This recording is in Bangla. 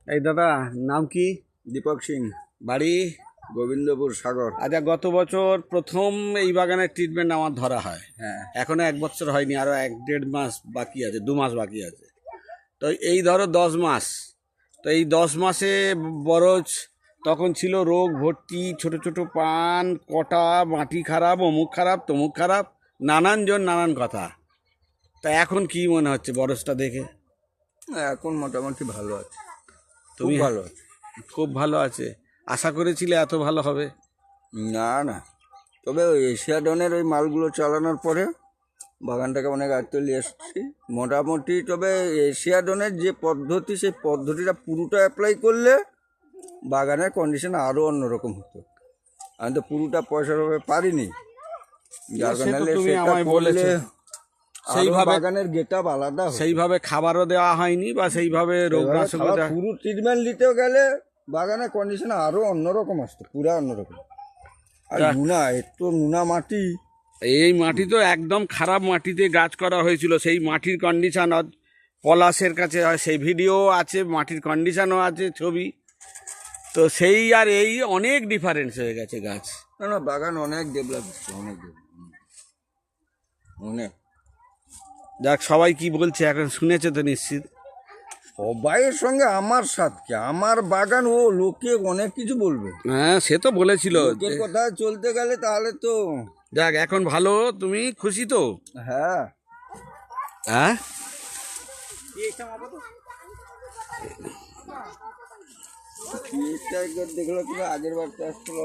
এই দাদা, নাম কি? দীপক সিং, বাড়ি? গোবিন্দপুর সাগর। আচ্ছা, গত বছর প্রথম এই বাগানের ট্রিটমেন্ট আমার ধরা হয়। হ্যাঁ, এখনো 1 বছর হয়নি, আরো 1-1.5 মাস বাকি আছে, 2 মাস বাকি আছে। তো এই ধরো 10 মাস। তো এই 10 মাসে বরজ তখন ছিল রোগ ভর্তি, ছোট ছোট পান, কটা, মাটি খারাপ, অমুক খারাপ, তমুক খারাপ, নানান জন নানান কথা। তা এখন কি মনে হচ্ছে বরজটা দেখে? এখন মোটামুটি ভালো আছে, খুব তুমি? ভালো আছে। খুব ভালো আছে। আশা করেছিলে এত ভালো হবে? না না, তবে ওই এশিয়াডনের ওই মালগুলো চালানোর পরে বাগানটাকে অনেক আয়ত্তে নিয়ে এসেছি মোটামুটি। তবে এশিয়াডনের যে পদ্ধতি, সেই পদ্ধতিটা পুরোটা অ্যাপ্লাই করলে বাগানের কন্ডিশন আরও অন্যরকম হতো। আমি তো পুরোটা পয়সার ভাবে পারিনি, যার সে তো কারণে তুমি সেটা আমায় করলে বলেছো। সেইভাবে সেইভাবে বাগানের গেট আপ আলাদা হতো। সেইভাবে খাবারও দেওয়া হয়নি, বা সেইভাবে রোগ সেভাবে নাশকও খাবার দেওয়া। পুরো ট্রিটমেন্ট নিতেও গেলে বাগানের কন্ডিশন আরো অন্যরকম আসতো, পুরা অন্যরকম। আর যাক। নুনা, এত নুনা মাটি। এই মাটি তো একদম খারাপ মাটিতে গাছ করা হয়েছিল, সেই মাটির কন্ডিশন পলাশের কাছে হয়, সেই ভিডিও আছে, মাটির কন্ডিশনও আছে, ছবি। তো সেই আর এই অনেক ডিফারেন্স হয়ে গেছে গাছ। না না, বাগান অনেক ডেভেলপ হচ্ছে, অনেক অনেক। যাক, সবাই কি বলছে এখন শুনেছে তো নিশ্চিত। সবাইয়ের সঙ্গে আমার সাথে আমার বাগান, ও লোকে অনেক কিছু বলবে। হ্যাঁ, সে তো বলেছিল। লোকের কথা চলতে গেলে তাহলে তো। যাক, এখন ভালো, তুমি খুশি তো? হ্যাঁ, হ্যাঁ, জিনিসটা একবার দেখলো, তুমি আগের বার আসছিল